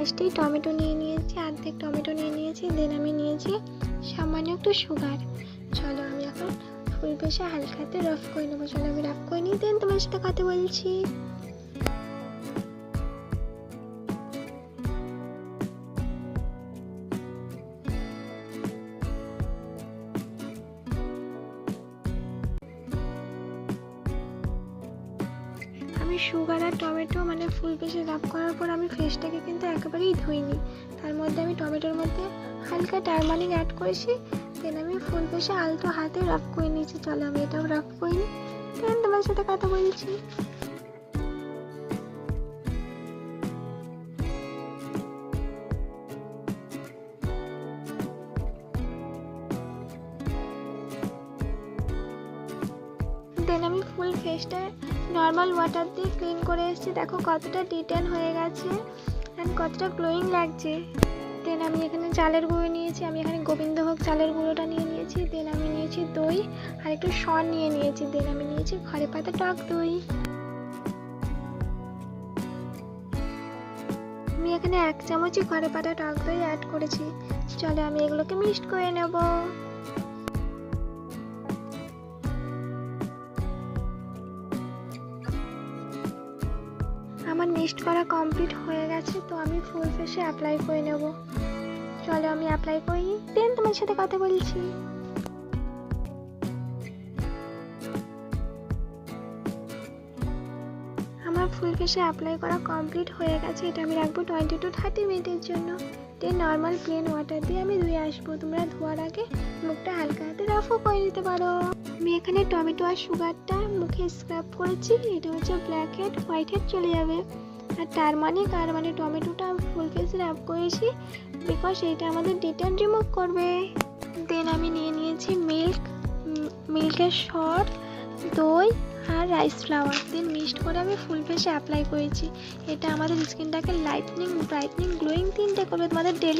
ফার্স্টেই টমেটো নিয়ে নিয়েছি, অর্ধেক টমেটো নিয়ে নিয়েছি। দেন আমি নিয়েছি সামান্য একটু সুগার। চলো আমি এখন ফুল ফেসে হালকা হাতে রাফ করে নেবো। চলো আমি রাফ করে নিই, দেন তোমার সাথে কথা বলছি। আমি সুগার আর টমেটো মানে ফুল ফেসে রাফ করার পর আমি ফেসটাকে কিন্তু একেবারেই ধুইনি। তার মধ্যে আমি টমেটোর মধ্যে হালকা টারমারিক অ্যাড করেছি। দেন আমি ফুল ফেসে আলতো হাতে রাফ করে নিয়েছি। চলো আমি এটাও রাফ করে নিই, দেন তোমার সাথে কথা বলছি। দেন আমি ফুল ফেসটা নর্মাল ওয়াটার দিয়ে ক্লিন করে এসেছি। দেখো কতটা ডিটেন হয়ে গেছে অ্যান্ড কতটা গ্লোয়িং লাগছে। দেন আমি এখানে চালের গুঁড়ো নিয়েছি, আমি এখানে গোবিন্দভোগ চালের গুঁড়োটা নিয়ে নিয়েছি। দেন আমি নিয়েছি দই আর একটু সর নিয়ে নিয়েছি। দেন আমি নিয়েছি ঘরে পাতা টক দই। আমি এখানে 1 চামচই ঘরে পাতা টক দই অ্যাড করেছি। চলো আমি এগুলোকে মিক্সড করে নেব। আমার মিক্সড করা কমপ্লিট হয়ে গেছে, তো আমি ফুল ফেসে অ্যাপ্লাই করে নেব। চলো আমি অ্যাপ্লাই করি, দেন তোমার সাথে কথা বলছি। আমার ফুল ফেসে অ্যাপ্লাই করা কমপ্লিট হয়ে গেছে। এটা আমি রাখবো 20 to 30 মিনিটের জন্য। দেন নর্মাল প্লেন ওয়াটার দিয়ে আমি ধুয়ে আসবো। তোমরা ধোয়ার আগে মুখটা হালকা হাতে রাফও করে নিতে পারো। আমি এখানে টমেটো আর সুগারটা মুখে স্ক্রাব করেছি। এটা হচ্ছে ব্ল্যাক হেড হোয়াইট হেড চলে যাবে। আর টারমারিক আর মানে টমেটোটা ফুল ফেসে র‍্যাপ করেছি বিকজ এটা আমাদের ডিটেন রিমুভ করবে। দেন আমি নিয়ে নিয়েছি মিল্কের সর, দই আর রাইস ফ্লাওয়ার। দেন মিক্সড করে আমি ফুল ফেসে অ্যাপ্লাই করেছি। এটা আমাদের স্কিনটাকে লাইটনিং, ব্রাইটনিং, গ্লোয়িং তিনটে করবে। তোমাদের ডেলি